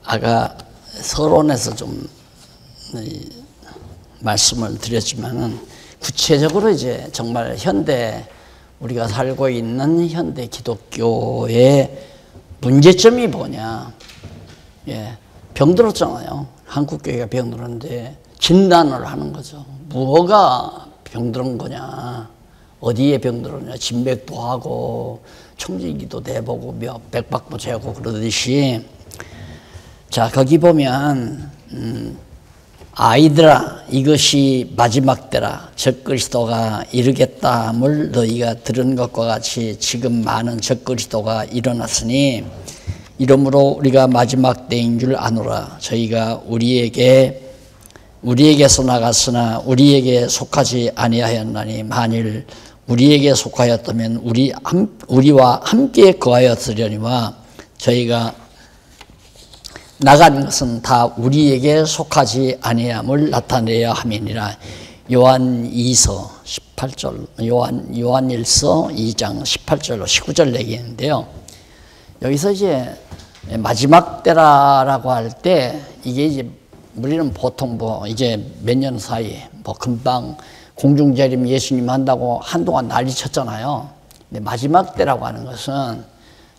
아까 서론에서 좀 말씀을 드렸지만은 구체적으로 이제 정말 현대 우리가 살고 있는 현대 기독교의 문제점이 뭐냐? 예, 병들었잖아요. 한국 교회가 병들었는데 진단을 하는 거죠. 뭐가 병들은 거냐? 어디에 병들었냐? 진맥도 하고 청진기도 내보고 맥박도 재고 그러듯이 자 거기 보면 아이들아 이것이 마지막 때라 적그리스도가 이르겠다함을 너희가 들은 것과 같이 지금 많은 적그리스도가 일어났으니 이러므로 우리가 마지막 때인 줄 아노라. 저희가 우리에게서 나갔으나 우리에게 속하지 아니하였나니 만일 우리에게 속하였다면 우리와 함께 거하였으려니와 저희가 나간 것은 다 우리에게 속하지 아니함을 나타내야 함이니라. 요한일서 2장 18절로 19절 얘기했는데요. 여기서 이제 마지막 때라고 할 때 이게 이제 우리는 보통 이제 몇 년 사이에 금방 공중재림 예수님 한다고 한동안 난리 쳤잖아요. 근데 마지막 때라고 하는 것은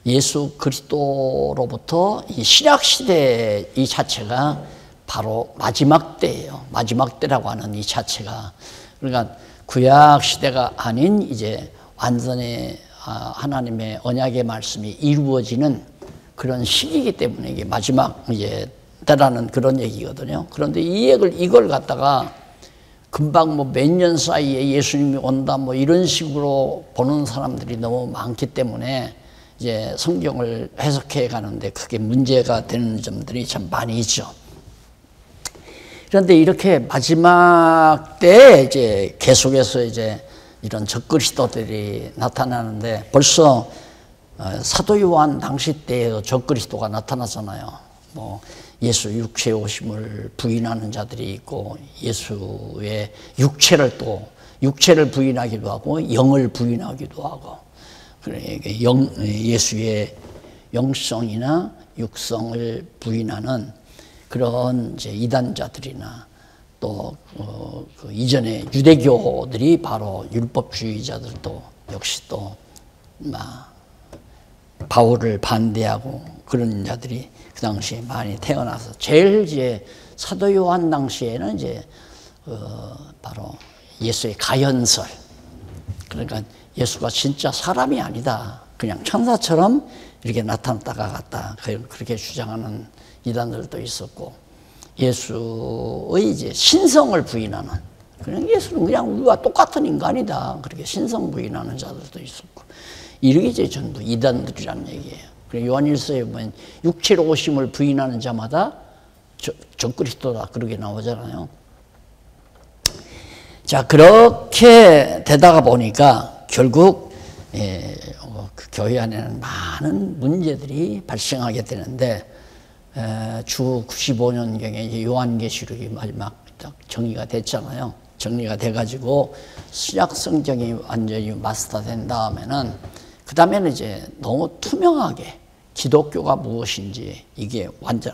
예수 그리스도로부터 이 신약 시대 이 자체가 바로 마지막 때예요. 마지막 때라고 하는 이 자체가 그러니까 구약 시대가 아닌 이제 완전히 하나님의 언약의 말씀이 이루어지는 그런 시기이기 때문에 이게 마지막 이제 때라는 그런 얘기거든요. 그런데 이걸 갖다가 금방 몇 년 사이에 예수님이 온다 이런 식으로 보는 사람들이 너무 많기 때문에 이제 성경을 해석해 가는데 크게 문제가 되는 점들이 참 많이 있죠. 그런데 이렇게 마지막 때에 이제 계속해서 이제 이런 적그리스도들이 나타나는데 벌써 사도 요한 당시 때에도 적그리스도가 나타나잖아요. 예수 육체 오심을 부인하는 자들이 있고 예수의 육체를 부인하기도 하고 영을 부인하기도 하고 예수의 영성이나 육성을 부인하는 그런 이제 이단자들이나 또 그 이전에 유대교들이 바로 율법주의자들도 역시 또 바울을 반대하고 그런 자들이 그 당시에 많이 태어나서 제일 이제 사도 요한 당시에는 이제 바로 예수의 가연설 그러니까 예수가 진짜 사람이 아니다 그냥 천사처럼 이렇게 나타났다가 갔다 그렇게 주장하는 이단들도 있었고 예수의 이제 신성을 부인하는 그냥 예수는 그냥 우리와 똑같은 인간이다 그렇게 신성 부인하는 자들도 있었고 이렇게 이제 전부 이단들이라는 얘기예요. 요한일서에 보면 육체로 오심을 부인하는 자마다 적그리스도다 그렇게 나오잖아요. 자 그렇게 되다가 보니까 결국 그 교회 안에는 많은 문제들이 발생하게 되는데 주 95년경에 요한계시록이 마지막 딱 정리가 됐잖아요. 정리가 돼가지고 신약 성경이 완전히 마스터된 다음에는 그 다음에는 이제 너무 투명하게 기독교가 무엇인지 이게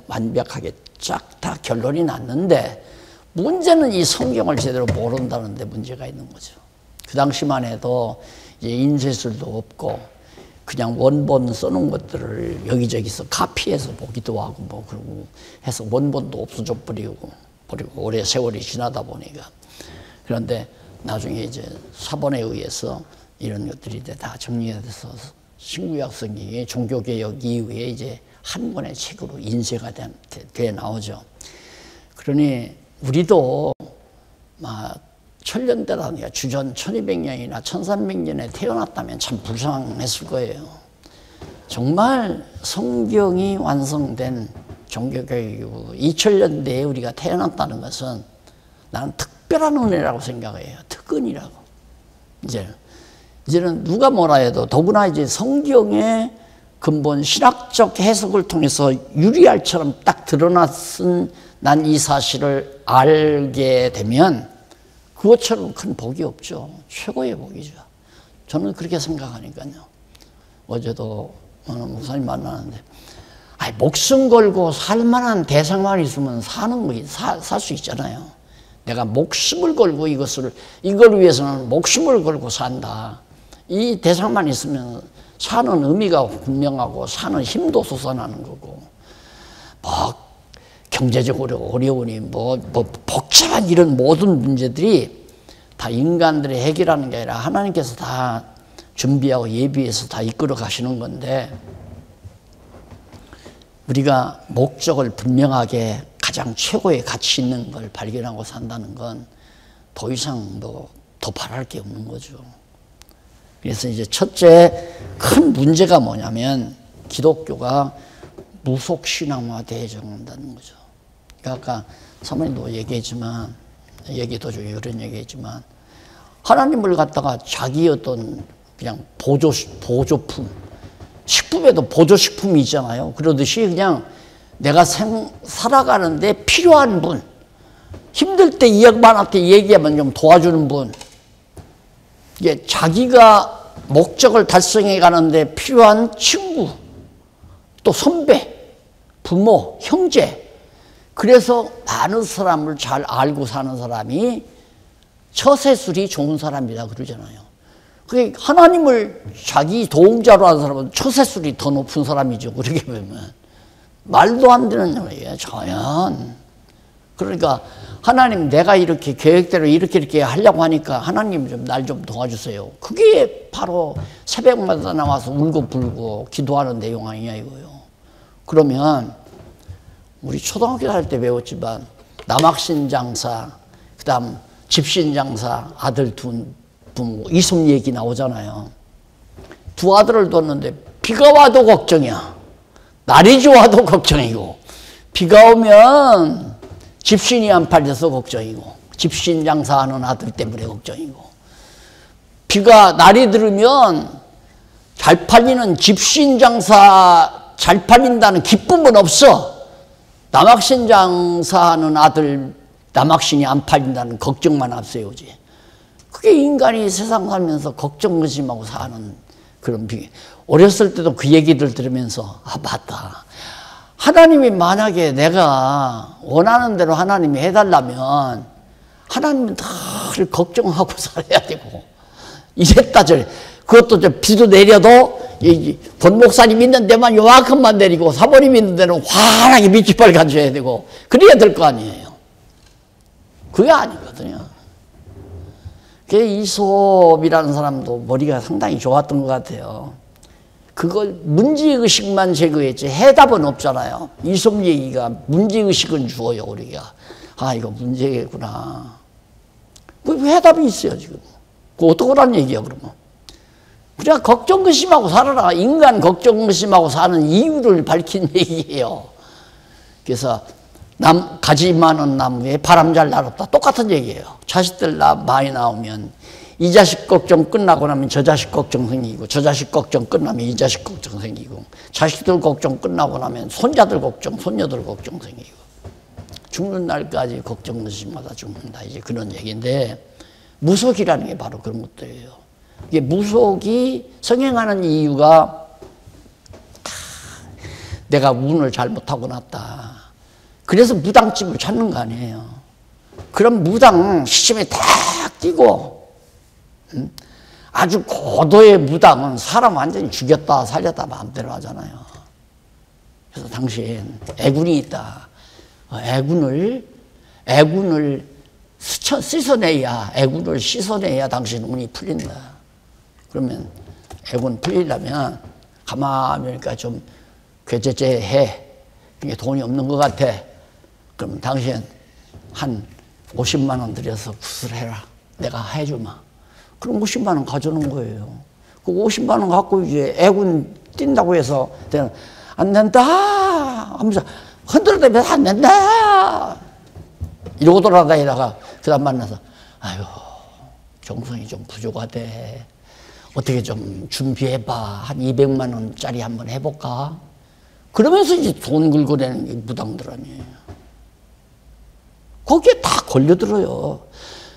완벽하게 쫙 다 결론이 났는데 문제는 이 성경을 제대로 모른다는 데 문제가 있는 거죠. 그 당시만 해도 이제 인쇄술도 없고 그냥 원본 써놓은 것들을 여기저기서 카피해서 보기도 하고 그러고 해서 원본도 없어져 버리고 오래 세월이 지나다 보니까 그런데 나중에 이제 사본에 의해서 이런 것들이 다 정리가 돼서 신구약 성경이 종교개혁 이후에 이제 한 권의 책으로 인쇄가 돼 나오죠. 그러니 우리도 천년대라니까 주전 1200년이나 1300년에 태어났다면 참 불쌍했을 거예요. 정말 성경이 완성된 종교개혁이고 2000년대에 우리가 태어났다는 것은 나는 특별한 은혜라고 생각해요. 특권이라고. 이제는 누가 뭐라 해도 더구나 이제 성경의 근본 신학적 해석을 통해서 유리알처럼 딱 드러났은 난 이 사실을 알게 되면 그것처럼 큰 복이 없죠. 최고의 복이죠. 저는 그렇게 생각하니까요. 어제도 목사님 만나는데 목숨 걸고 살만한 대상만 있으면 사는 거, 살 수 있잖아요. 내가 목숨을 걸고 이걸 위해서는 목숨을 걸고 산다. 이 대상만 있으면 사는 의미가 분명하고 사는 힘도 솟아나는 거고, 경제적으로 어려우니 복잡한 이런 모든 문제들이 다 인간들이 해결하는 게 아니라 하나님께서 다 준비하고 예비해서 다 이끌어 가시는 건데, 우리가 목적을 분명하게 가장 최고의 가치 있는 걸 발견하고 산다는 건 더 이상 더 바랄 게 없는 거죠. 그래서 이제 첫째 큰 문제가 뭐냐면 기독교가 무속신앙화 대해져간다는 거죠. 그러니까 아까 사모님도 얘기했지만, 얘기 도중에 그런 얘기했지만, 하나님을 갖다가 자기 어떤 그냥 보조품, 식품에도 보조식품이 있잖아요. 그러듯이 그냥 내가 살아가는데 필요한 분, 힘들 때 이 양반한테 얘기하면 좀 도와주는 분, 이게 자기가 목적을 달성해 가는데 필요한 친구, 또 선배, 부모, 형제. 그래서 많은 사람을 잘 알고 사는 사람이 처세술이 좋은 사람이다 그러잖아요. 그게 하나님을 자기 도움자로 하는 사람은 처세술이 더 높은 사람이죠. 그렇게 보면 말도 안 되는 얘기예요. 전혀. 그러니까 하나님, 내가 이렇게 계획대로 이렇게 하려고 하니까 하나님 좀 날 좀 도와주세요. 그게 바로 새벽마다 나와서 울고 불고 기도하는 내용 아니냐 이거요. 그러면 우리 초등학교 다닐 때 배웠지만 남학신 장사, 그다음 집신 장사 아들 두 부모 이손 얘기 나오잖아요. 두 아들을 뒀는데 비가 와도 걱정이야. 날이 좋아도 걱정이고, 비가 오면 집신이 안 팔려서 걱정이고, 집신 장사하는 아들 때문에 걱정이고, 날이 들으면 잘 팔리는 집신 장사 잘 팔린다는 기쁨은 없어. 남학신 장사하는 아들 남학신이 안 팔린다는 걱정만 앞세우지. 그게 인간이 세상 살면서 걱정 의심하고 사는 그런 비교. 어렸을 때도 그 얘기들 들으면서 맞다. 하나님이 만약에 내가 원하는 대로 하나님이 해달라면 하나님은 늘 걱정하고 살아야 되고, 이랬다 저랬다. 그것도 비도 내려도 본 목사님 있는 데만 요만큼만 내리고 사모님 있는 데는 환하게 밑깃발 가져야 되고, 그래야 될 거 아니에요. 그게 아니거든요. 이솝이라는 사람도 머리가 상당히 좋았던 것 같아요. 그걸 문제의식만 제거했지 해답은 없잖아요. 이솝 얘기가 문제의식은 주어요. 우리가 이거 문제겠구나. 그 해답이 있어요 지금. 그 어떡하라는 얘기야 그러면. 그냥 걱정 의심하고 살아라. 인간 걱정 의심하고 사는 이유를 밝힌 얘기예요. 그래서 가지 많은 나무에 바람 잘 날았다. 똑같은 얘기예요. 자식들 많이 나오면 이 자식 걱정 끝나고 나면 저 자식 걱정 생기고, 저 자식 걱정 끝나면 이 자식 걱정 생기고, 자식들 걱정 끝나고 나면 손자들 걱정, 손녀들 걱정 생기고, 죽는 날까지 걱정 의심마다 죽는다. 이제 그런 얘기인데, 무속이라는 게 바로 그런 것들이에요. 이게 무속이 성행하는 이유가 내가 운을 잘못하고 났다. 그래서 무당집을 찾는 거 아니에요. 그럼 무당 시침에 탁 끼고, 아주 고도의 무당은 사람 완전히 죽였다 살렸다 마음대로 하잖아요. 그래서 당시엔 애군이 있다. 애군을 씻어내야, 애군을 씻어내야 당신 운이 풀린다. 그러면 애군 풀리려면 가만히 보니까 좀 괴제제 해. 이게 돈이 없는 것 같아. 그럼 당신 한 50만 원 들여서 구슬해라. 내가 해주마. 그럼 50만 원 가져오는 거예요. 그 50만 원 갖고 이제 애군 뛴다고 해서 안 된다 하면서 흔들어대면서 안 된다 이러고 돌아다니다가 그 다음 만나서 아유 정성이 좀 부족하대. 어떻게 좀 준비해봐. 한 200만 원짜리 한번 해볼까? 그러면서 이제 돈 긁어내는 게 무당들 아니에요. 거기에 다 걸려들어요.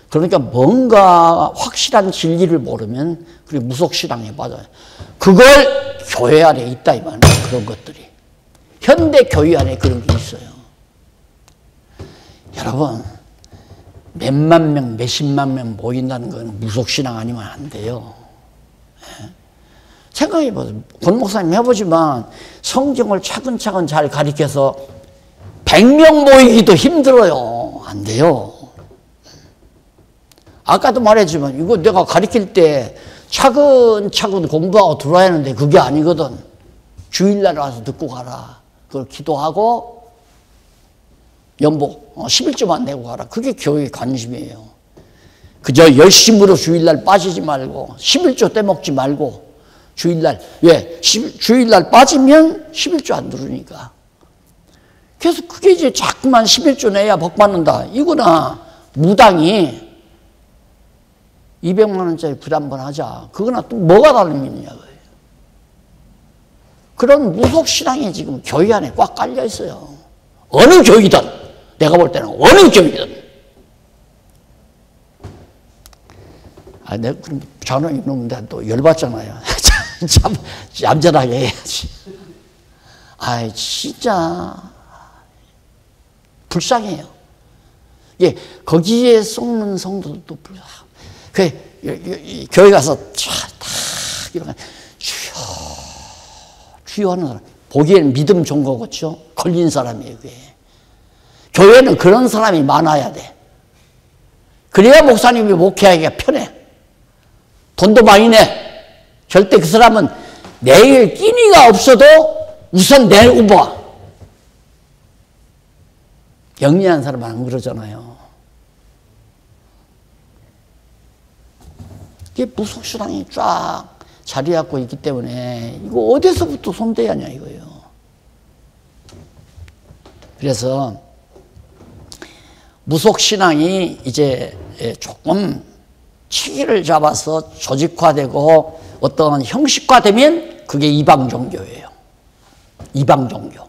그러니까 뭔가 확실한 진리를 모르면 그리고 무속신앙에 빠져요. 그걸 교회 안에 있다 이 말이에요. 그런 것들이. 현대 교회 안에 그런 게 있어요. 여러분, 몇만 명, 몇십만 명 모인다는 건 무속신앙 아니면 안 돼요. 생각해보세요. 권 목사님 해보지만 성경을 차근차근 잘 가르쳐서 100명 모이기도 힘들어요. 안 돼요. 아까도 말했지만 이거 내가 가르칠 때 차근차근 공부하고 들어야 하는데 그게 아니거든. 주일날 와서 듣고 가라. 그걸 기도하고 연복 11조만 내고 가라. 그게 교회의 관심이에요. 그저 열심으로 주일날 빠지지 말고 11조 떼먹지 말고 주일날, 왜? 주일날 빠지면 11조 안 들으니까. 그래서 그게 이제 자꾸만 11조 내야 복 받는다. 이거나 무당이 200만 원짜리 굿 한번 하자. 그거나 또 뭐가 다른 의미냐고요. 그런 무속신앙이 지금 교회 안에 꽉 깔려 있어요. 어느 교회든, 내가 볼 때는 어느 교회든. 내가 그럼 장로님 놈인데 또 열받잖아요. 참 얌전하게 해야지. 진짜 불쌍해요. 예, 거기에 속는 성도들도 불쌍하고. 교회 가서 탁 이렇게 주여 하는 사람. 보기에는 믿음 좋은 거겠죠. 걸린 사람이에요, 그게. 교회는 그런 사람이 많아야 돼. 그래야 목사님이 목회하기가 편해. 돈도 많이 내. 절대 그 사람은 내일 끼니가 없어도 우선 내고 봐. 영리한 사람은 안 그러잖아요. 이게 무속신앙이 쫙 자리 잡고 있기 때문에 이거 어디서부터 손대야 하냐 이거예요. 그래서 무속신앙이 이제 조금 치기를 잡아서 조직화되고 어떤 형식화되면 그게 이방 종교예요. 이방 종교.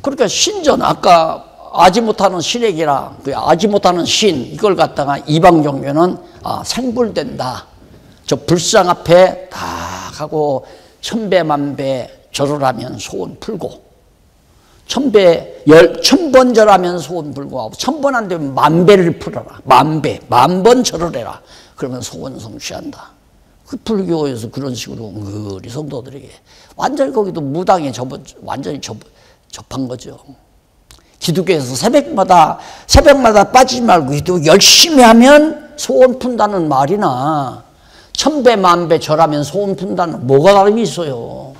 그러니까 신전, 아까 아지 못하는 신에게라, 아지 못하는 신, 이걸 갖다가 이방 종교는 생불된다. 저 불상 앞에 다 하고 천배만배 절을 하면 소원 풀고, 천번 절하면 소원 풀고 하고, 1000번 안 되면 만배를 풀어라. 만번 절을 해라. 그러면 소원 성취한다. 그 불교에서 그런 식으로 은근히 성도들에게 완전히 거기도 무당에 완전히 접한 거죠. 기독교에서 새벽마다 빠지지 말고 기도 열심히 하면 소원 푼다는 말이나 1000배 만배 절하면 소원 푼다는 뭐가 다름이 있어요.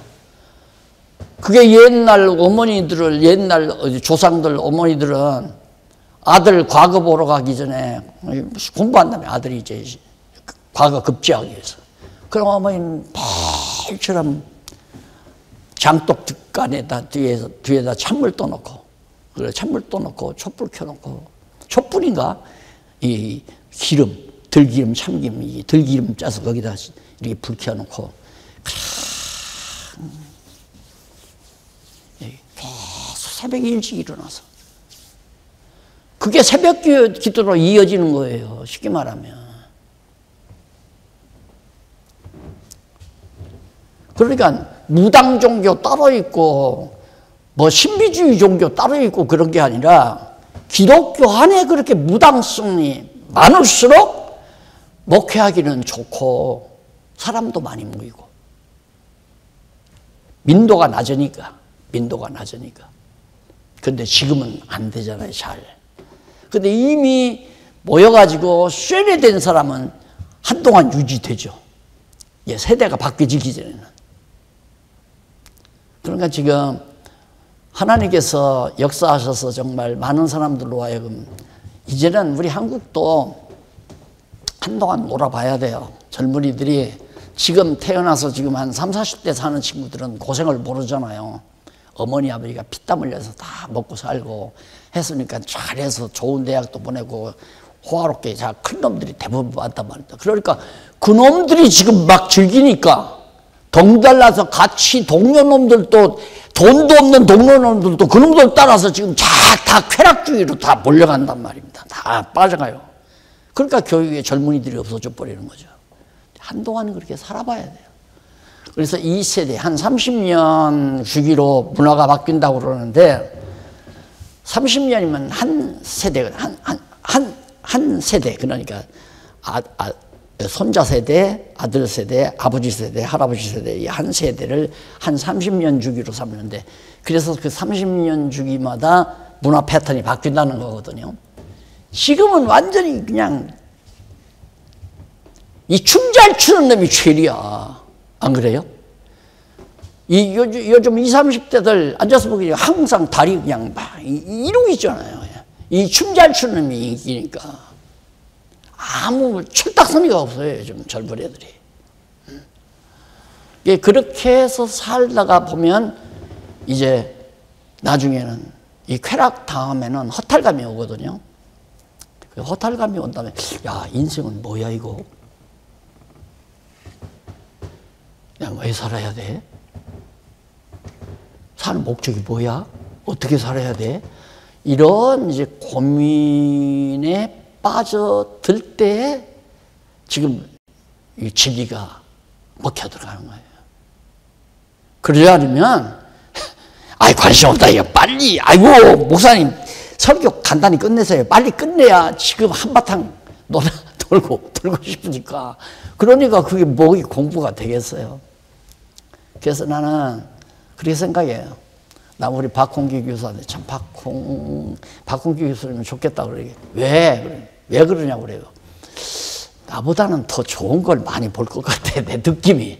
그게 옛날 조상들 어머니들은 아들 과거 보러 가기 전에 공부한다며 아들이 이제 과거 급제하기 위해서. 그럼 어머니는 팔처럼 장독 득간에다 뒤에다 찬물 떠놓고, 그래 찬물 떠놓고 촛불 켜놓고, 촛불인가 이 기름, 들기름, 참기름, 이 들기름 짜서 거기다 이렇게 불 켜놓고 계속 새벽에 일찍 일어나서 그게 새벽 기도로 이어지는 거예요. 쉽게 말하면. 그러니까 무당 종교 따로 있고 뭐 신비주의 종교 따로 있고 그런 게 아니라 기독교 안에 그렇게 무당성이 많을수록 목회하기는 좋고 사람도 많이 모이고 민도가 낮으니까. 근데 지금은 안 되잖아요, 잘. 근데 이미 모여가지고 쇠뇌된 사람은 한동안 유지되죠. 예, 세대가 바뀌기 전에는. 그러니까 지금 하나님께서 역사하셔서 정말 많은 사람들로 하여금 이제는 우리 한국도 한동안 놀아봐야 돼요. 젊은이들이 지금 태어나서 지금 한 30, 40대 사는 친구들은 고생을 모르잖아요. 어머니 아버지가 피땀 흘려서 다 먹고 살고 했으니까 잘해서 좋은 대학도 보내고 호화롭게 잘 큰 놈들이 대부분 많단 말이다. 그러니까 그 놈들이 지금 막 즐기니까 덩달라서 같이 동료 놈들도 돈도 없는 동료 놈들도 그 놈들 따라서 지금 다 쾌락주의로 다 몰려간단 말입니다. 다 빠져가요. 그러니까 교육에 젊은이들이 없어져 버리는 거죠. 한동안은 그렇게 살아봐야 돼요. 그래서 2세대, 한 30년 주기로 문화가 바뀐다고 그러는데 30년이면 한 세대, 한 세대, 그러니까 손자 세대, 아들 세대, 아버지 세대, 할아버지 세대, 이 한 세대를 한 30년 주기로 삼는데, 그래서 그 30년 주기마다 문화 패턴이 바뀐다는 거거든요. 지금은 완전히 그냥 이 춤 잘 추는 놈이 최리야. 안 그래요? 요즘 20, 30대들 앉아서 보기 항상 다리 그냥 막 이러고 있잖아요. 이 춤 잘 추는 놈이 인기니까. 아무 철딱서니가 없어요, 요즘 젊은 애들이. 그렇게 해서 살다가 보면 이제 나중에는 이 쾌락 다음에는 허탈감이 오거든요. 그 허탈감이 온 다음에, 야, 인생은 뭐야, 이거? 야, 왜 살아야 돼? 사는 목적이 뭐야? 어떻게 살아야 돼? 이런 이제 고민에 빠져들 때 지금 이 진리가 먹혀 들어가는 거예요. 그러지 않으면, 아이, 관심 없다, 이거 빨리, 아이고, 목사님, 설교 간단히 끝내세요. 빨리 끝내야 지금 한바탕 돌고 싶으니까. 그러니까 그게 뭐이 공부가 되겠어요. 그래서 나는 그렇게 생각해요. 나 우리 박홍기 교수한테 참 박홍기 교수님은 좋겠다 그러게. 왜 그러냐고 그래요. 나보다는 더 좋은 걸 많이 볼 것 같아. 내 느낌이.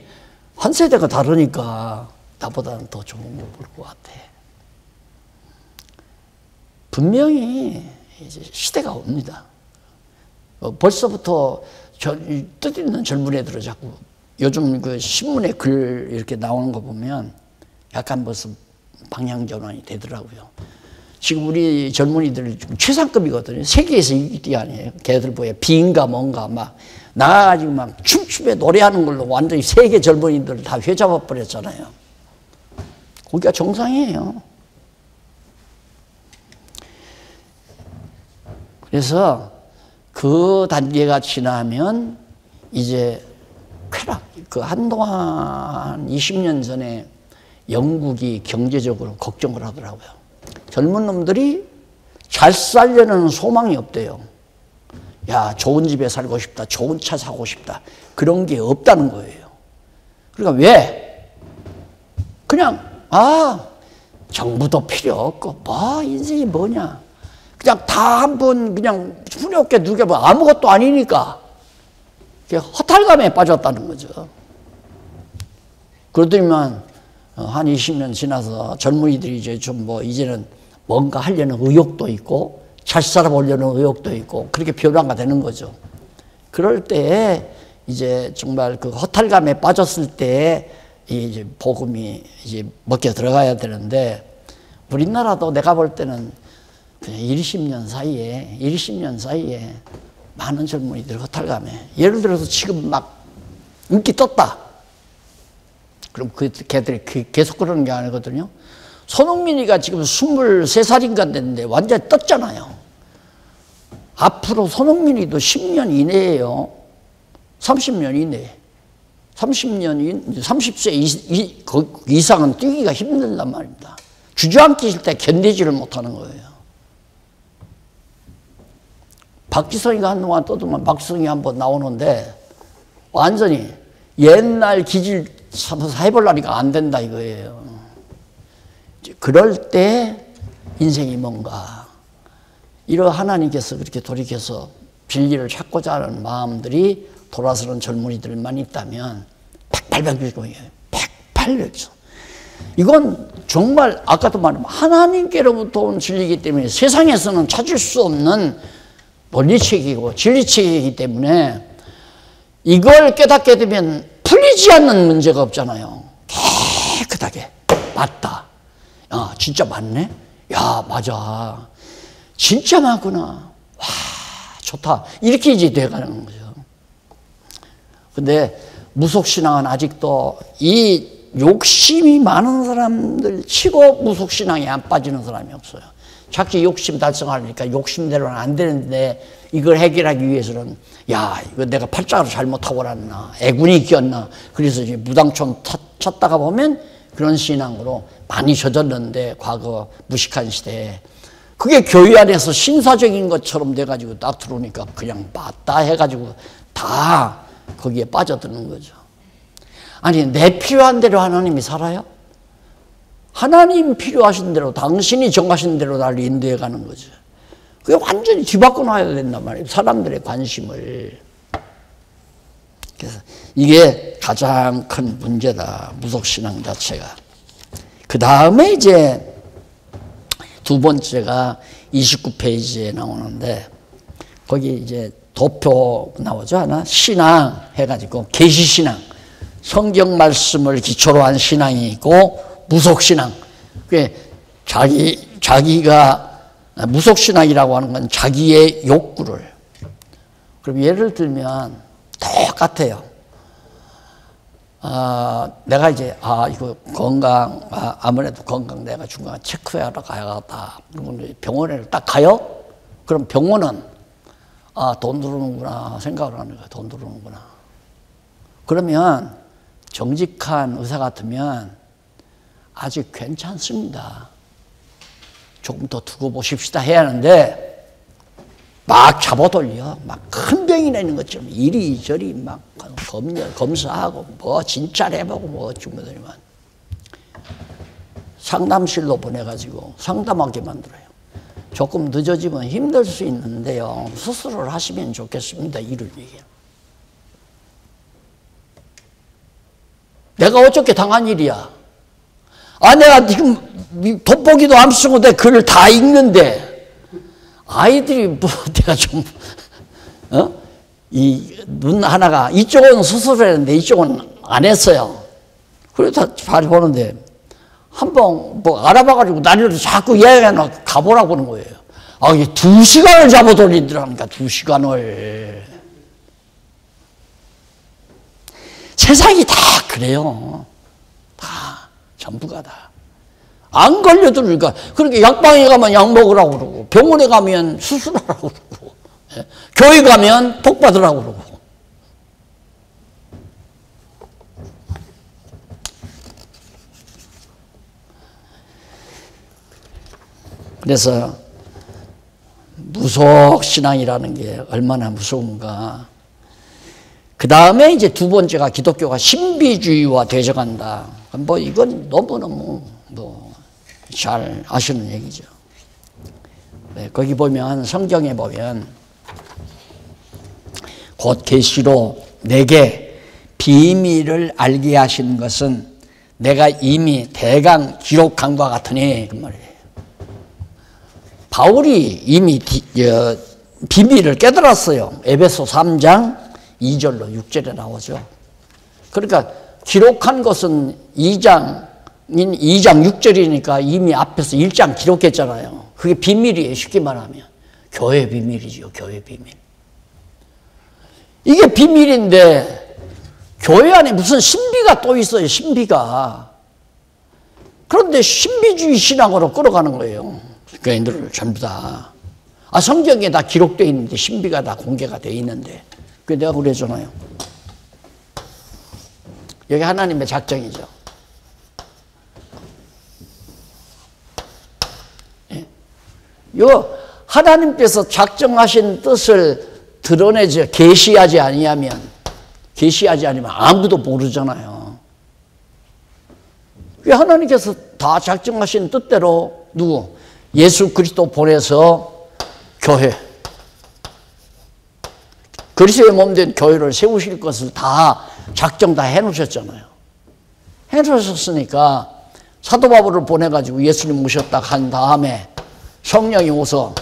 한 세대가 다르니까 나보다는 더 좋은 걸 볼 것 같아. 분명히 이제 시대가 옵니다. 벌써부터 뜻있는 젊은 애들을 자꾸 요즘 그 신문에 글 이렇게 나오는 거 보면 약간 벌써 방향 전환이 되더라고요. 지금 우리 젊은이들 최상급이거든요. 세계에서 1위 아니에요. 걔들 뭐야, 비인가 뭔가 막 나가가지고 막 춤추며 노래하는 걸로 완전히 세계 젊은이들 다 휘잡아 버렸잖아요. 거기가 정상이에요. 그래서 그 단계가 지나면 이제 쾌락, 그 한동안 20년 전에 영국이 경제적으로 걱정을 하더라고요. 젊은 놈들이 잘 살려는 소망이 없대요. 야, 좋은 집에 살고 싶다, 좋은 차 사고 싶다, 그런 게 없다는 거예요. 그러니까 왜? 그냥 정부도 필요 없고 뭐 인생이 뭐냐, 그냥 다 한번 그냥 훈이 없게 누겨봐. 아무것도 아니니까 허탈감에 빠졌다는 거죠. 그러더니만 한 20년 지나서 젊은이들이 이제 좀 이제는 뭔가 하려는 의욕도 있고 잘 살아보려는 의욕도 있고 그렇게 변화가 되는 거죠. 그럴 때 이제 정말 그 허탈감에 빠졌을 때 이제 복음이 이제 먹혀 들어가야 되는데, 우리나라도 내가 볼 때는 그냥 20년 사이에 많은 젊은이들 허탈감에, 예를 들어서 지금 막 인기 떴다. 그럼 걔들이 계속 그러는 게 아니거든요. 손흥민이가 지금 23살인가 됐는데 완전히 떴잖아요. 앞으로 손흥민이도 10년 이내에요. 30년 이내. 30세 이상은 뛰기가 힘들단 말입니다. 주저앉힐 때 견디지를 못하는 거예요. 박지성이가 한동안 떠들면 박지성이 한번 나오는데 완전히 옛날 기질 삼아서 해보려니까 안 된다 이거예요. 그럴 때 인생이 뭔가, 이런 하나님께서 그렇게 돌이켜서 진리를 찾고자 하는 마음들이 돌아서는 젊은이들만 있다면 108백이에요. 108백. 이건 정말 아까도 말한 하나님께로부터 온 진리이기 때문에 세상에서는 찾을 수 없는 논리책이고 진리책이기 때문에 이걸 깨닫게 되면 풀리지 않는 문제가 없잖아요. 깨끗하게 맞다. 야, 진짜 맞네? 야, 맞아. 진짜 맞구나. 와, 좋다. 이렇게 이제 돼가는 거죠. 근데 무속신앙은 아직도 이 욕심이 많은 사람들 치고 무속신앙에 안 빠지는 사람이 없어요. 자기 욕심 달성하려니까 욕심대로는 안 되는데 이걸 해결하기 위해서는 야 이거 내가 팔자로 잘못하고 났나 애군이 끼었나 그래서 이제 무당촌 찾다가 보면 그런 신앙으로 많이 젖었는데 과거 무식한 시대에 그게 교회 안에서 신사적인 것처럼 돼가지고 딱 들어오니까 그냥 맞다 해가지고 다 거기에 빠져드는 거죠. 아니 내 필요한 대로 하나님이 살아요? 하나님 필요하신 대로 당신이 정하신 대로 나를 인도해 가는 거죠. 그게 완전히 뒤바꿔 놔야 된단 말이에요. 사람들의 관심을. 그래서 이게 가장 큰 문제다. 무속신앙 자체가. 그 다음에 이제 두 번째가 29페이지에 나오는데 거기 이제 도표 나오죠. 하나 신앙 해가지고 계시신앙 성경 말씀을 기초로 한 신앙이 있고 무속신앙. 그게 자기가 무속신앙이라고 하는 건 자기의 욕구를. 그럼 예를 들면 똑같아요. 내가 이제 이거 건강 아무래도 건강 내가 중간에 체크하러 가야겠다. 그러면 병원에 딱 가요. 그럼 병원은 돈 들어오는구나 생각을 하는 거야. 돈 들어오는구나. 그러면 정직한 의사 같으면 아직 괜찮습니다. 조금 더 두고 보십시다 해야 하는데 막 잡아돌려. 막 큰 병이 나는 것처럼 이리저리 막 검사하고 뭐 진찰 해보고 뭐 어쩌고저쩌고 상담실로 보내가지고 상담하게 만들어요. 조금 늦어지면 힘들 수 있는데요. 수술을 하시면 좋겠습니다. 이를 얘기해요. 내가 어떻게 당한 일이야. 내가 지금 돋보기도 안 쓰고 내 글을 다 읽는데 아이들이 뭐 내가 좀 이 눈 하나가 이쪽은 수술을 했는데 이쪽은 안 했어요. 그래서 잘 보는데 한번 뭐 알아봐가지고 나를 자꾸 이야기하나 가보라고 하는 거예요. 이게 2시간을 잡아 돌리더라니까 2시간을. 세상이 다 그래요. 다 전부가 다. 안 걸려도 그러니까 그렇게 약방에 가면 약 먹으라고 그러고 병원에 가면 수술하라고 그러고 교회 가면 복 받으라고 그러고. 그래서 무속신앙이라는 게 얼마나 무서운가. 그 다음에 이제 두 번째가 기독교가 신비주의와 대적한다. 뭐 이건 너무너무 잘 아시는 얘기죠. 네, 거기 보면 성경에 보면 곧 계시로 내게 비밀을 알게 하신 것은 내가 이미 대강 기록한 것 같으니 그 말이에요. 바울이 이미 비밀을 깨달았어요. 에베소 3장 2절로 6절에 나오죠. 그러니까 기록한 것은 2장 6절이니까 이미 앞에서 1장 기록했잖아요. 그게 비밀이에요. 쉽게 말하면. 교회 비밀이죠. 교회 비밀. 이게 비밀인데 교회 안에 무슨 신비가 또 있어요. 신비가. 그런데 신비주의 신앙으로 끌어가는 거예요. 교인들을 전부 다. 성경에 다 기록되어 있는데 신비가 다 공개가 되어 있는데 그 내가 그러잖아요. 여기 하나님의 작정이죠. 요 하나님께서 작정하신 뜻을 드러내지 계시하지 아니면 아무도 모르잖아요. 하나님께서 다 작정하신 뜻대로 누구? 예수 그리스도 보내서 교회 그리스도의 몸된 교회를 세우실 것을 다 작정 다 해놓으셨잖아요. 해놓으셨으니까 사도 바울을 보내가지고 예수님 모셨다 한 다음에 성령이 오서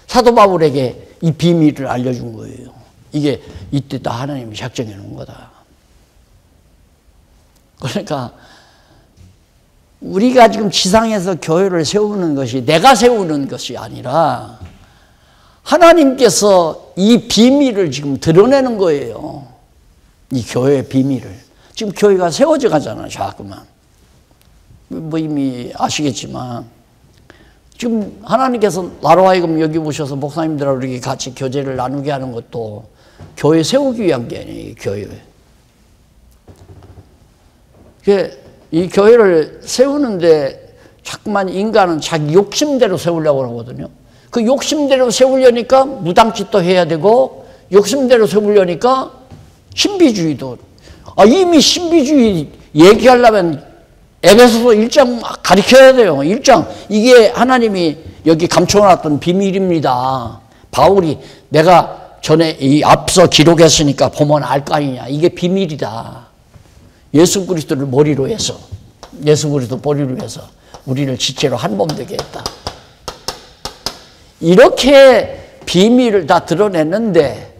사도 바울에게 이 비밀을 알려준 거예요. 이게 이때 다 하나님이 작정해 놓은 거다. 그러니까 우리가 지금 지상에서 교회를 세우는 것이 내가 세우는 것이 아니라 하나님께서 이 비밀을 지금 드러내는 거예요. 이 교회의 비밀을. 지금 교회가 세워져 가잖아요. 자꾸만. 뭐 이미 아시겠지만 지금 하나님께서 나로 하여금 여기 오셔서 목사님들하고 이렇게 같이 교제를 나누게 하는 것도 교회 세우기 위한 게 아니에요. 교회. 이 교회를 세우는데 자꾸만 인간은 자기 욕심대로 세우려고 하거든요. 그 욕심대로 세우려니까 무당짓도 해야 되고 욕심대로 세우려니까 신비주의도. 이미 신비주의 얘기하려면 에베소서 1장 가르쳐야 돼요. 1장. 이게 하나님이 여기 감춰놨던 비밀입니다. 바울이 내가 전에 이 앞서 기록했으니까 보면 알 거 아니냐. 이게 비밀이다. 예수 그리스도를 머리로 해서, 예수 그리스도 머리로 해서 우리를 지체로 한 몸 되게 했다. 이렇게 비밀을 다 드러냈는데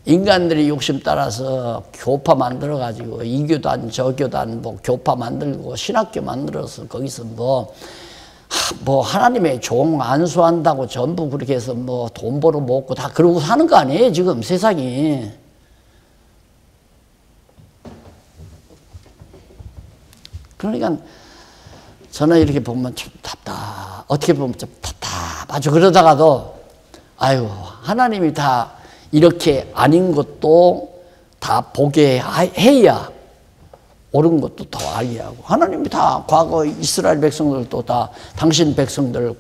인간들이 욕심 따라서 교파 만들어가지고 이 교단 저 교단 뭐 교파 만들고 신학교 만들어서 거기서 뭐 하나님의 종 안수한다고 전부 그렇게 해서 뭐 돈 벌어 먹고 다 그러고 사는 거 아니에요 지금 세상이. 그러니까 저는 이렇게 보면 좀 어떻게 보면 좀 답답하죠. 그러다가도 아유 하나님이 다 이렇게 아닌 것도 다 보게 해야 옳은 것도 더 알게 하고, 하나님이 다 과거 이스라엘 백성들도 다 당신 백성들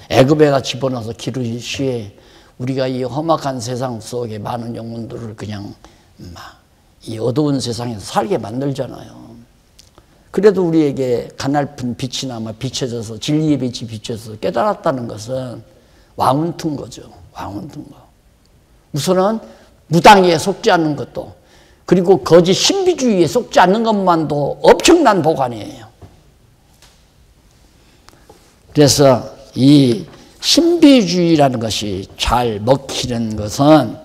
애굽에다 집어넣어서 기르시에 우리가 이 험악한 세상 속에 많은 영혼들을 그냥 이 어두운 세상에서 살게 만들잖아요. 그래도 우리에게 가냘픈 빛이나마 비춰져서 진리의 빛이 비춰서 깨달았다는 것은 왕운튼 거죠. 왕운튼 거. 우선은 무당에 속지 않는 것도, 그리고 거짓 신비주의에 속지 않는 것만도 엄청난 보관이에요. 그래서 이 신비주의라는 것이 잘 먹히는 것은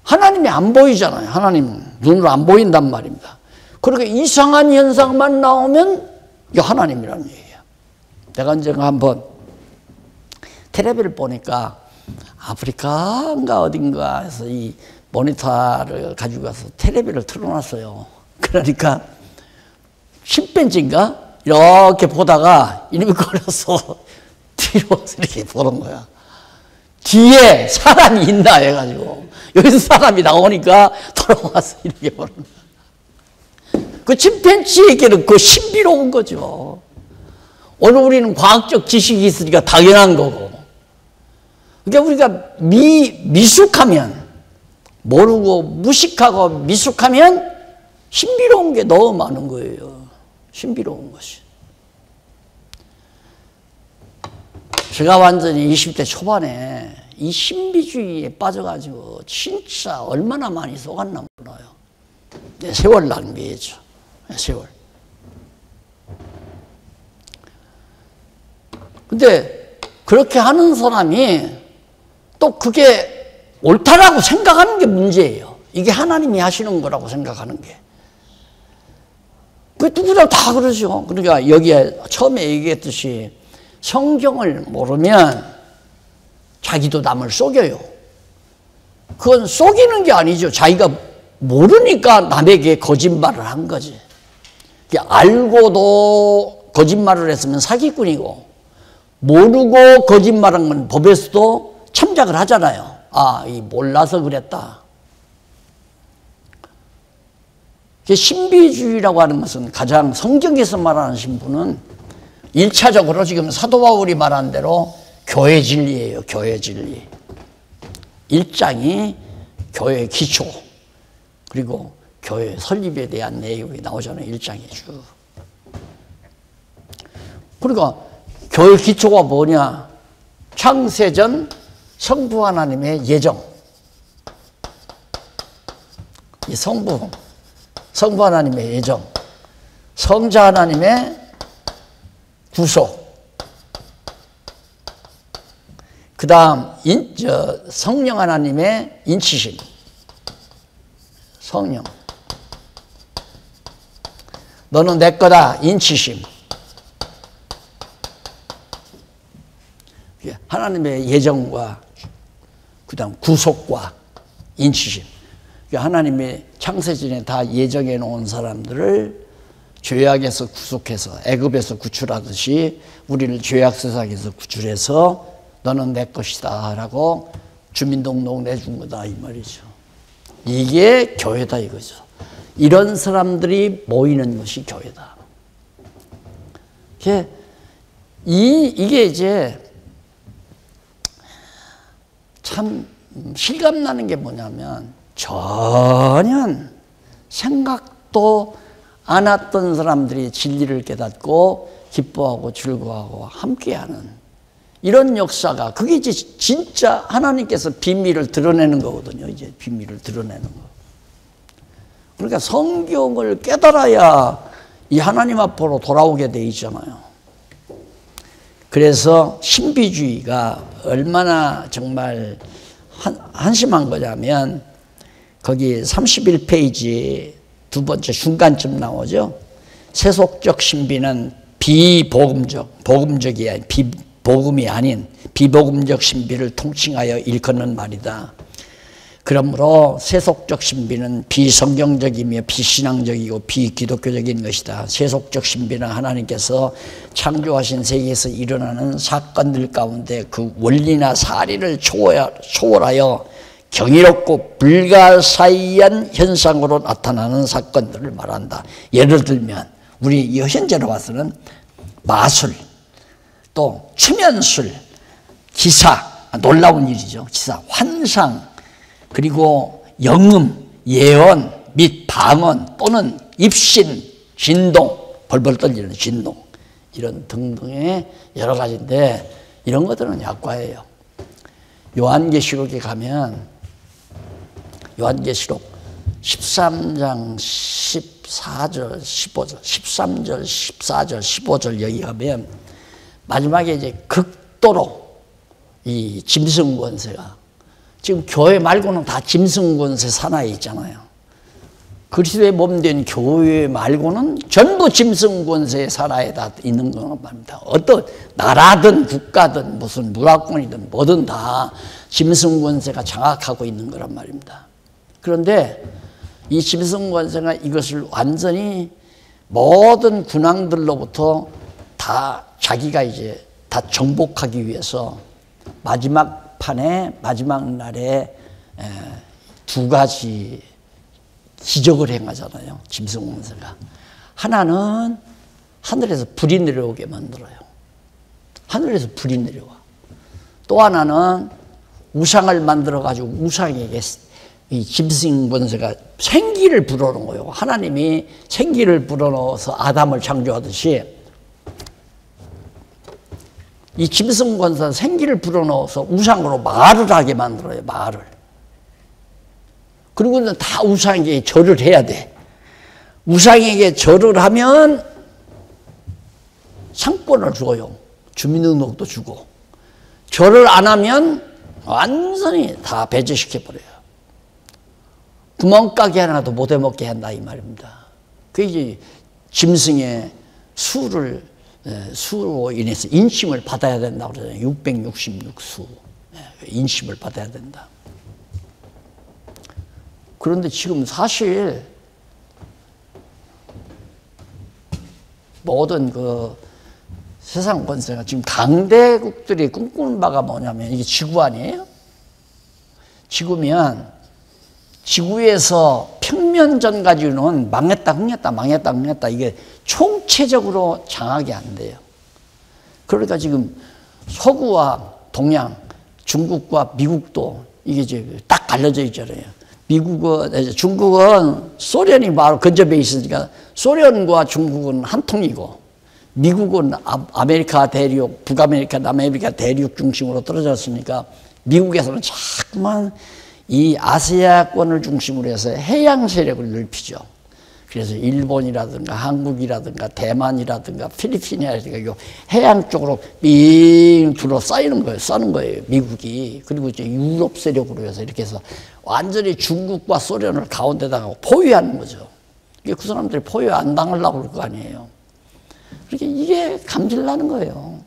하나님이 안 보이잖아요. 하나님은 눈으로 안 보인단 말입니다. 그렇게 이상한 현상만 나오면 이게 하나님이라는 얘기예요. 내가 이제 한번 텔레비를 보니까 아프리카인가 어딘가에서 이 모니터를 가지고 가서 텔레비를 틀어놨어요. 그러니까 침팬지인가 이렇게 보다가 이놈이 걸려서 뒤로 이렇게 보는 거야. 뒤에 사람이 있나 해가지고 여기서 사람이 나오니까 돌아와서 이렇게 보는 거야. 그 침팬지에게는 그 신비로운 거죠. 오늘 우리는 과학적 지식이 있으니까 당연한 거고. 그러니까 우리가 미숙하면, 모르고 무식하고 미숙하면 신비로운 게 너무 많은 거예요. 신비로운 것이. 제가 완전히 20대 초반에 이 신비주의에 빠져가지고 진짜 얼마나 많이 속았나 몰라요. 세월 낭비했죠. 세월. 근데 그렇게 하는 사람이 또 그게 옳다라고 생각하는 게 문제예요. 이게 하나님이 하시는 거라고 생각하는 게. 그 누구나 다 그러죠. 그러니까 여기에 처음에 얘기했듯이 성경을 모르면 자기도 남을 속여요. 그건 속이는 게 아니죠. 자기가 모르니까 남에게 거짓말을 한 거지. 알고도 거짓말을 했으면 사기꾼이고, 모르고 거짓말한 건 법에서도 참작을 하잖아요. 이 몰라서 그랬다. 신비주의라고 하는 것은 가장 성경에서 말하는 신부는 1차적으로 지금 사도 바울이 말한 대로 교회 진리예요. 교회 진리. 1장이 교회 기초, 그리고 교회 설립에 대한 내용이 나오잖아요. 1장에 쭉. 그러니까 교회 기초가 뭐냐? 창세전 성부 하나님의 예정. 이 성부 하나님의 예정. 성자 하나님의 구속. 그 다음 성령 하나님의 인치심. 성령. 너는 내 거다. 인치심. 하나님의 예정과 그 다음 구속과 인치심. 하나님의 창세전에 다 예정해 놓은 사람들을 죄악에서 구속해서 애굽에서 구출하듯이 우리를 죄악 세상에서 구출해서 너는 내 것이다 라고 주민등록 내준 거다 이 말이죠. 이게 교회다 이거죠. 이런 사람들이 모이는 것이 교회다. 이게 이제 참 실감나는 게 뭐냐면 전혀 생각도 안 했던 사람들이 진리를 깨닫고 기뻐하고 즐거워하고 함께하는 이런 역사가 그게 이제 진짜 하나님께서 비밀을 드러내는 거거든요. 이제 비밀을 드러내는 거. 그러니까 성경을 깨달아야 이 하나님 앞으로 돌아오게 돼 있잖아요. 그래서 신비주의가 얼마나 정말 한심한 거냐면 거기 31페이지 두 번째 중간쯤 나오죠. 세속적 신비는 비복음적, 복음적이 아닌 복음이 아닌 비복음적 신비를 통칭하여 일컫는 말이다. 그러므로 세속적 신비는 비성경적이며 비신앙적이고 비기독교적인 것이다. 세속적 신비는 하나님께서 창조하신 세계에서 일어나는 사건들 가운데 그 원리나 사리를 초월하여 경이롭고 불가사의한 현상으로 나타나는 사건들을 말한다. 예를 들면 우리 현재로 봐서는 마술, 또 추면술, 기사, 놀라운 일이죠. 기사, 환상, 그리고 영음, 예언 및 방언 또는 입신, 진동, 벌벌 떨리는 진동 이런 등등의 여러 가지인데 이런 것들은 약과예요. 요한계시록에 가면 요한계시록 13장 14절, 15절, 13절, 14절, 15절 여기 가면 마지막에 이제 극도로 이 짐승 권세가 지금 교회 말고는 다 짐승 권세 산하에 있잖아요. 그리스도의 몸된 교회 말고는 전부 짐승 권세 산하에 다 있는 거란 말입니다. 어떤 나라든 국가든 무슨 문화권이든 뭐든 다 짐승 권세가 장악하고 있는 거란 말입니다. 그런데 이 짐승 권세가 이것을 완전히 모든 군왕들로부터 다 자기가 이제 다 정복하기 위해서 마지막 판에 마지막 날에 두 가지 기적을 행하잖아요. 짐승 권세가. 하나는 하늘에서 불이 내려오게 만들어요. 하늘에서 불이 내려와. 또 하나는 우상을 만들어가지고 우상에게 이 짐승 권세가 생기를 불어넣은 거예요. 하나님이 생기를 불어넣어서 아담을 창조하듯이 이 짐승 권세는 생기를 불어넣어서 우상으로 말을 하게 만들어요. 말을. 그리고는 다 우상에게 절을 해야 돼. 우상에게 절을 하면 상권을 줘요. 주민등록도 주고. 절을 안 하면 완전히 다 배제시켜버려요. 구멍가게 하나도 못 해먹게 한다 이 말입니다. 그게 이제 짐승의 수로 인해서 인심을 받아야 된다고 그러잖아요. 666수 인심을 받아야 된다. 그런데 지금 사실 모든 그 세상 권세가 지금 강대국들이 꿈꾸는 바가 뭐냐면 이게 지구 아니에요? 지구면 지구에서 평면전 가지고는 망했다 흥했다 망했다 흥했다 이게 총체적으로 장악이 안 돼요. 그러니까 지금 서구와 동양, 중국과 미국도 이게 이제 딱 갈려져 있잖아요. 중국은 소련이 바로 근접해 있으니까 소련과 중국은 한 통이고 미국은 아메리카 대륙, 북아메리카, 남아메리카 대륙 중심으로 떨어졌으니까 미국에서는 자꾸만 이 아시아권을 중심으로 해서 해양 세력을 넓히죠. 그래서 일본이라든가 한국이라든가 대만이라든가 필리핀이라든가 요 해양 쪽으로 빙 둘러싸이는 거예요. 싸는 거예요. 미국이. 그리고 이제 유럽 세력으로 해서 이렇게 해서 완전히 중국과 소련을 가운데다가 포위하는 거죠. 이게 그 사람들이 포위 안 당하려고 그럴 거 아니에요. 그렇게 이게 감질나는 거예요.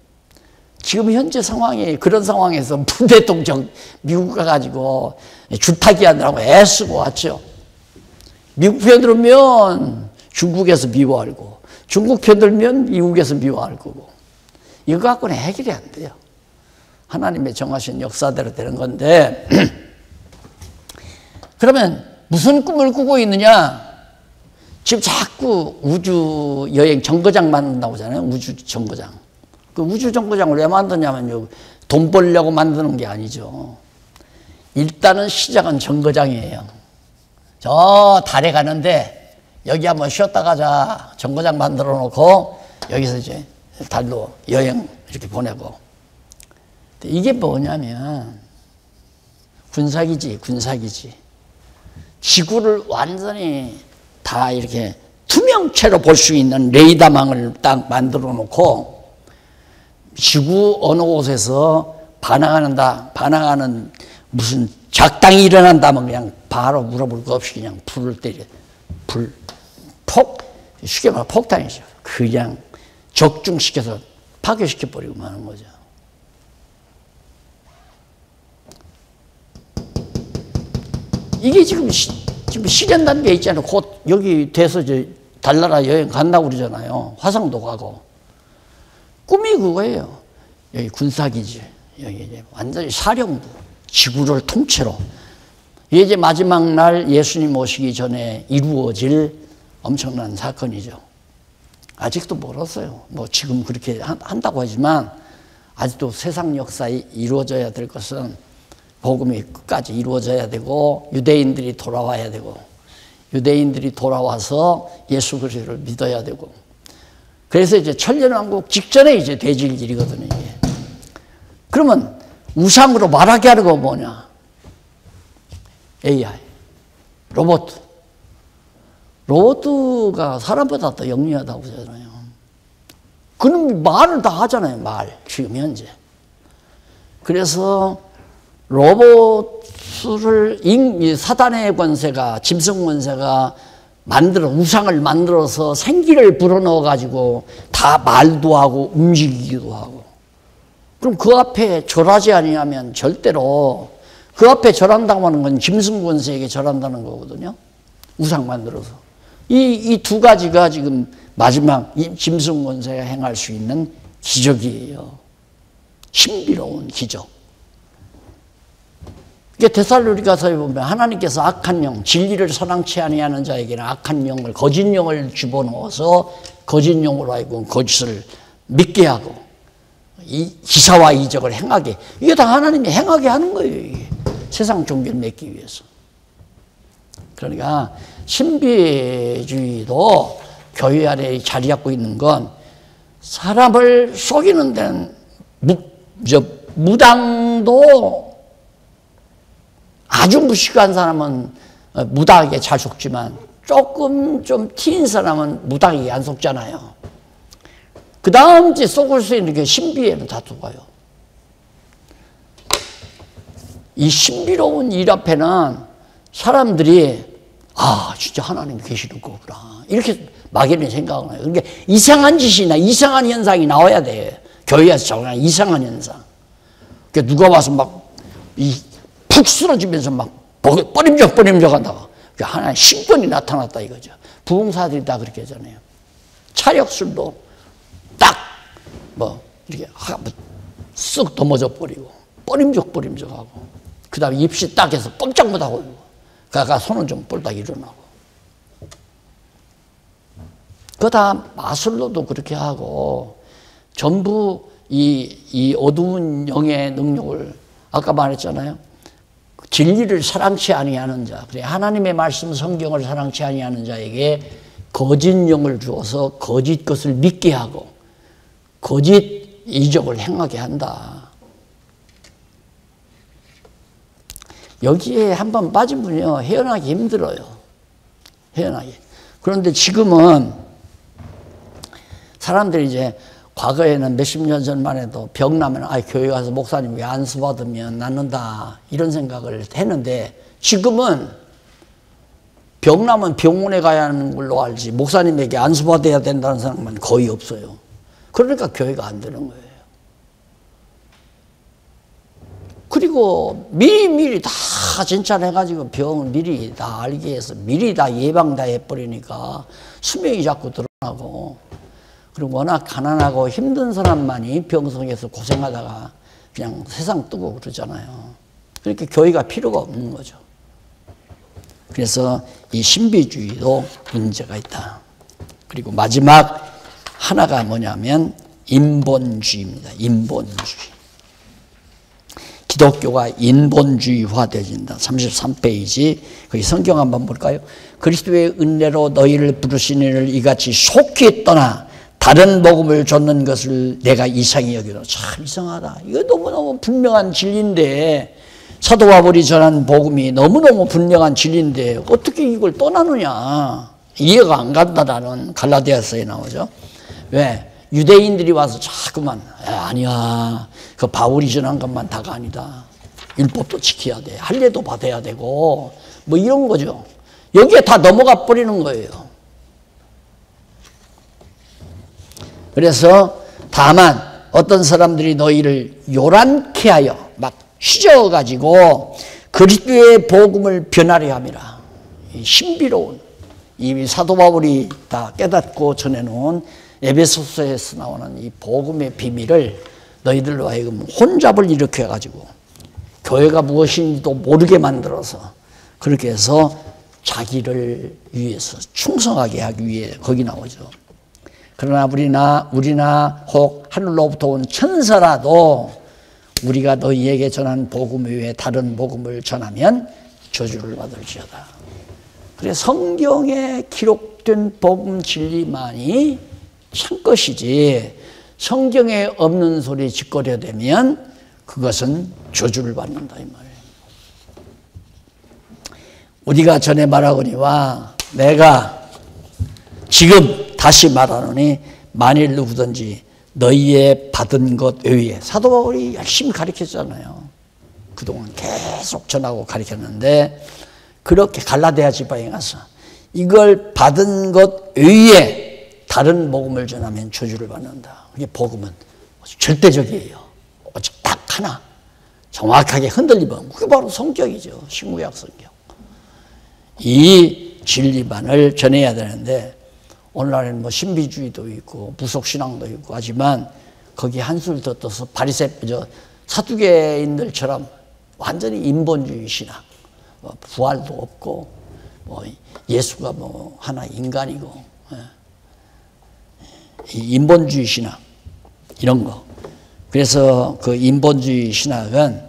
지금 현재 상황이 그런 상황에서 부대통령 미국 가가지고 줄타기 하느라고 애쓰고 왔죠. 미국 편 들으면 중국에서 미워하고, 중국 편들면 미국에서 미워할 거고. 이거 갖고는 해결이 안 돼요. 하나님의 정하신 역사대로 되는 건데, 그러면 무슨 꿈을 꾸고 있느냐? 지금 자꾸 우주 여행 정거장 만든다고 하잖아요. 우주 정거장. 그 우주 정거장을 왜 만드냐면요, 돈 벌려고 만드는 게 아니죠. 일단은 시작은 정거장이에요. 저 달에 가는데 여기 한번 쉬었다 가자. 정거장 만들어 놓고 여기서 이제 달로 여행 이렇게 보내고. 이게 뭐냐면 군사기지, 군사기지. 지구를 완전히 다 이렇게 투명체로 볼 수 있는 레이더망을 딱 만들어 놓고 지구 어느 곳에서 반항하는 무슨 작당이 일어난다면 그냥 바로 물어볼 거 없이 그냥 불을 때려. 쉽게 말하면 폭탄이죠. 그냥 적중시켜서 파괴시켜버리고 마는 거죠. 이게 지금 실현 단계에 있잖아요. 곧 여기 돼서 이제 달나라 여행 간다고 그러잖아요. 화성도 가고. 꿈이 그거예요. 여기 군사기지. 여기 이제 완전히 사령부. 지구를 통째로. 이게 이제 마지막 날 예수님 오시기 전에 이루어질 엄청난 사건이죠. 아직도 멀었어요. 뭐 지금 그렇게 한다고 하지만 아직도 세상 역사에 이루어져야 될 것은 복음이 끝까지 이루어져야 되고 유대인들이 돌아와야 되고 유대인들이 돌아와서 예수 그리스도를 믿어야 되고 그래서 이제 천년왕국 직전에 이제 되질 일이거든요. 이게. 그러면 우상으로 말하게 하는 거 뭐냐? AI, 로봇. 로봇가 사람보다 더 영리하다고 하잖아요. 그놈 말을 다 하잖아요. 말 지금 현재. 그래서 로봇을 사단의 권세가 짐승 권세가 우상을 만들어서 생기를 불어넣어 가지고 다 말도 하고 움직이기도 하고 그럼 그 앞에 절하지 아니하면 절대로 그 앞에 절한다고 하는 건 짐승 권세에게 절한다는 거거든요. 우상 만들어서 이 두 가지가 지금 마지막 이 짐승 권세가 행할 수 있는 기적이에요. 신비로운 기적. 이게 데살로니가서에 보면 하나님께서 악한 영, 진리를 사랑치 아니하는 자에게는 악한 영을, 거짓 영을 집어넣어서 거짓 영으로 하여금 거짓을 믿게 하고 이 기사와 이적을 행하게, 이게 다 하나님이 행하게 하는 거예요. 이게. 세상 종교를 맺기 위해서. 그러니까 신비주의도 교회 안에 자리 잡고 있는 건 사람을 속이는 데는 무당도 아주 무식한 사람은 무당에게 잘 속지만 조금 좀 튀인 사람은 무당에게 안 속잖아요. 그 다음 이제 속을 수 있는 게 신비에는 다 속아요. 이 신비로운 일 앞에는 사람들이 진짜 하나님 계시는 거구나 이렇게 막연히 생각을 해요. 그러니까 이상한 짓이나 이상한 현상이 나와야 돼. 교회에서 정말 이상한 현상. 그러니까 누가 와서 푹 쓰러지면서 뻐림적 한다고. 하나의 신권이 나타났다 이거죠. 부흥사들이 다 그렇게 하잖아요. 차력술도 딱 이렇게 쓱 넘어져 버리고 뻐림적 하고 그 다음에 입시 딱 해서 꼼짝 못하고 가가 손은 좀 뻘딱 일어나고 그거 다 마술로도 그렇게 하고 전부 이 어두운 영의 능력을 아까 말했잖아요. 진리를 사랑치 아니하는 자, 그래 하나님의 말씀 성경을 사랑치 아니하는 자에게 거짓 영을 주어서 거짓 것을 믿게 하고 거짓 이적을 행하게 한다. 여기에 한번 빠지면요 헤어나기 힘들어요. 헤어나기. 그런데 지금은 사람들이 이제 과거에는 몇십 년 전만 해도 병 나면 교회 가서 목사님에게 안수 받으면 낫는다 이런 생각을 했는데 지금은 병 나면 병원에 가야 하는 걸로 알지 목사님에게 안수 받아야 된다는 사람은 거의 없어요. 그러니까 교회가 안 되는 거예요. 그리고 미리 다 진찰해가지고 병을 미리 다 알게 해서 미리 다 예방 다 해버리니까 수명이 자꾸 늘어나고, 그리고 워낙 가난하고 힘든 사람만이 병석에서 고생하다가 그냥 세상 뜨고 그러잖아요. 그렇게 교회가 필요가 없는 거죠. 그래서 이 신비주의도 문제가 있다. 그리고 마지막 하나가 뭐냐면 인본주의입니다. 인본주의. 기독교가 인본주의화 되어진다. 33페이지. 거기 성경 한번 볼까요? 그리스도의 은혜로 너희를 부르신 이를 이같이 속히 떠나 다른 복음을 줬는 것을 내가 이상히 여기노. 참 이상하다. 이거 너무너무 분명한 진리인데, 사도 바울이 전한 복음이 너무너무 분명한 진리인데 어떻게 이걸 떠나느냐. 이해가 안 간다라는 갈라디아서에 나오죠. 왜? 유대인들이 와서 자꾸만 아니야, 그 바울이 전한 것만 다가 아니다. 율법도 지켜야 돼. 할례도 받아야 되고 뭐 이런 거죠. 여기에 다 넘어가 버리는 거예요. 그래서 다만 어떤 사람들이 너희를 요란케 하여 막 휘저어가지고 그리스도의 복음을 변하려 함이라. 신비로운 이 사도 바울이 다 깨닫고 전해놓은 에베소서에서 나오는 이 복음의 비밀을 너희들로 하여금 혼잡을 일으켜가지고 교회가 무엇인지도 모르게 만들어서 그렇게 해서 자기를 위해서 충성하게 하기 위해 거기 나오죠. 그러나 우리나 혹 하늘로부터 온 천사라도 우리가 너희에게 전한 복음 외에 다른 복음을 전하면 저주를 받을지어다. 그래서 성경에 기록된 복음 진리만이 참 것이지, 성경에 없는 소리 짓거려대면 그것은 저주를 받는다 이 말이에요. 우리가 전에 말하거니와 내가 지금 다시 말하노니 만일 누구든지 너희의 받은 것 외에, 사도 바울이 열심히 가르쳤잖아요. 그동안 계속 전하고 가르쳤는데 그렇게 갈라디아 지방에 가서 이걸 받은 것 외에 다른 복음을 전하면 저주를 받는다. 이게 복음은 절대적이에요. 오직 딱 하나 정확하게 흔들리면 그게 바로 성경이죠. 신구약 성경. 이 진리만을 전해야 되는데 오늘날에는 뭐 신비주의도 있고 무속신앙도 있고 하지만 거기에 한술 더 떠서 사두개인들처럼 완전히 인본주의 신앙, 뭐 부활도 없고 뭐 예수가 뭐 하나 인간이고, 이 인본주의 신학 이런 거. 그래서 그 인본주의 신학은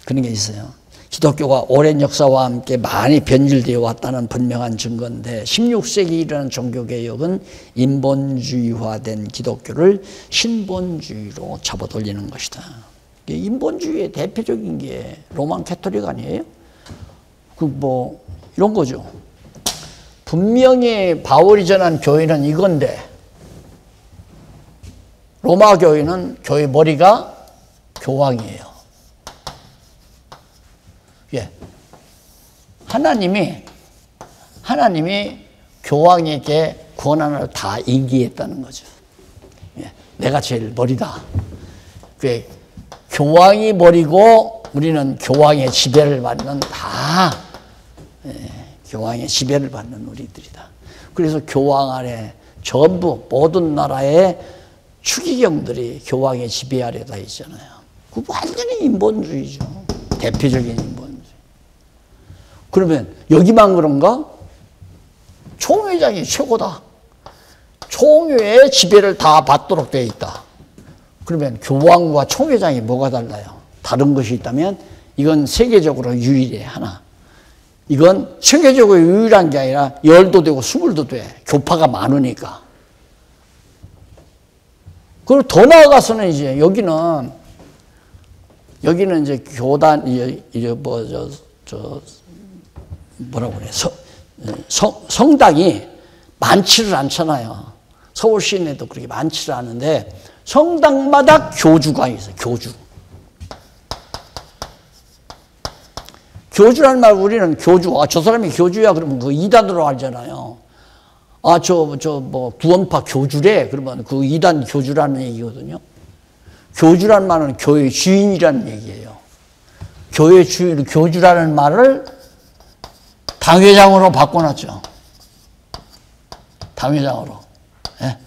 그런 게 있어요. 기독교가 오랜 역사와 함께 많이 변질되어 왔다는 분명한 증거인데 16세기 일어난 종교개혁은 인본주의화된 기독교를 신본주의로 잡아돌리는 것이다. 인본주의의 대표적인 게 로만 캐토릭 아니에요? 그 뭐 이런 거죠. 분명히 바울이 전한 교회는 이건데 로마 교회는 교회 머리가 교황이에요. 예. 하나님이 교황에게 권한을 다 인기했다는 거죠. 예. 내가 제일 머리다. 교황이 머리고 우리는 교황의 지배를 받는 교황의 지배를 받는 우리들이다. 그래서 교황 아래 전부 모든 나라의 추기경들이 교황의 지배 아래 다 있잖아요. 그 완전히 인본주의죠. 대표적인 인본주의. 그러면 여기만 그런가? 총회장이 최고다. 총회의 지배를 다 받도록 되어 있다. 그러면 교황과 총회장이 뭐가 달라요? 다른 것이 있다면 이건 세계적으로 유일해 하나. 이건 세계적으로 유일한 게 아니라 10도 되고 20도 돼. 교파가 많으니까. 그리고 더 나아가서는 이제 여기는 이제 교단, 뭐라고 그래. 성당이 많지를 않잖아요. 서울 시내도 그렇게 많지를 않은데 성당마다 교주가 있어요. 교주라는 말 우리는 저 사람이 교주야 그러면 그 이단으로 알잖아요. 구원파 교주래 그러면 그 이단 교주라는 얘기거든요. 교주란 말은 교회 주인이라는 얘기예요. 교회 주일, 교주라는 말을 당회장으로 바꿔놨죠. 당회장으로. 예?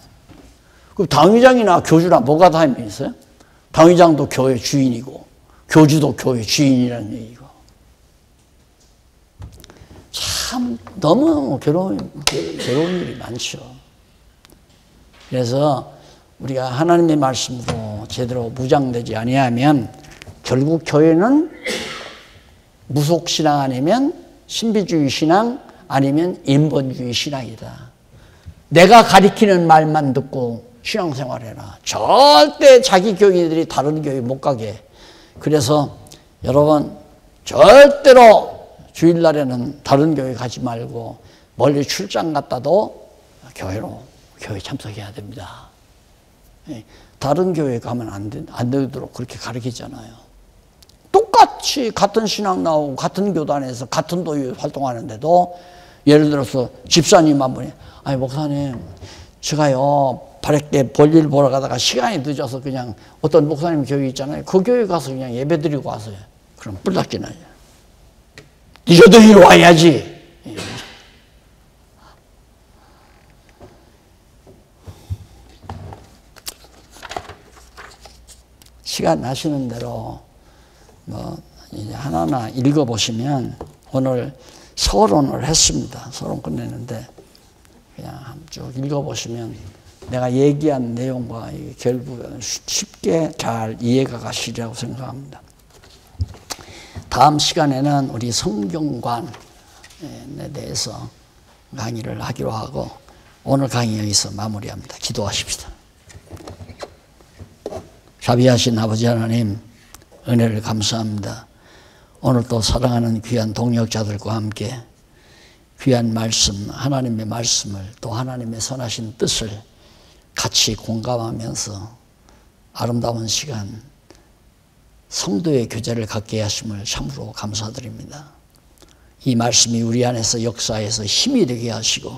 그럼 당회장이나 교주나 뭐가 다름이 있어요? 당회장도 교회 주인이고, 교주도 교회 주인이라는 얘기고. 참, 너무 괴로운 일이 많죠. 그래서 우리가 하나님의 말씀으로 제대로 무장되지 아니하면 결국 교회는 무속신앙 아니면 신비주의 신앙 아니면 인본주의 신앙이다. 내가 가리키는 말만 듣고 신앙생활해라. 절대 자기 교인들이 다른 교회 못 가게. 그래서 여러분 절대로 주일날에는 다른 교회 가지 말고 멀리 출장 갔다도 교회 참석해야 됩니다. 다른 교회 가면 안 되도록 그렇게 가르치잖아요. 똑같이 같은 신앙 나오고 같은 교단에서 같은 도에 활동하는데도 예를 들어서 집사님 한 분이 아니 목사님 제가요 바랄게 볼일 보러 가다가 시간이 늦어서 그냥 어떤 목사님 교회 있잖아요. 그 교회 가서 그냥 예배 드리고 왔어요. 그럼 뿔닦기 나요. 니도 이리 와야지. 시간 나시는 대로 이제 하나하나 읽어보시면 오늘 서론을 했습니다. 서론 끝내는데 그냥 쭉 읽어보시면 내가 얘기한 내용과 결국은 쉽게 잘 이해가 가시리라고 생각합니다. 다음 시간에는 우리 성경관에 대해서 강의를 하기로 하고 오늘 강의 여기서 마무리합니다. 기도하십시다. 자비하신 아버지 하나님 은혜를 감사합니다. 오늘 또 사랑하는 귀한 동역자들과 함께 귀한 말씀, 하나님의 말씀을 또 하나님의 선하신 뜻을 같이 공감하면서 아름다운 시간 성도의 교제를 갖게 하심을 참으로 감사드립니다. 이 말씀이 우리 안에서 역사해서 힘이 되게 하시고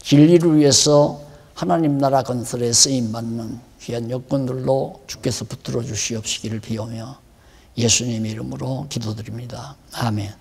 진리를 위해서 하나님 나라 건설에 쓰임받는 귀한 여건들로 주께서 붙들어 주시옵시기를 비오며 예수님 이름으로 기도드립니다. 아멘.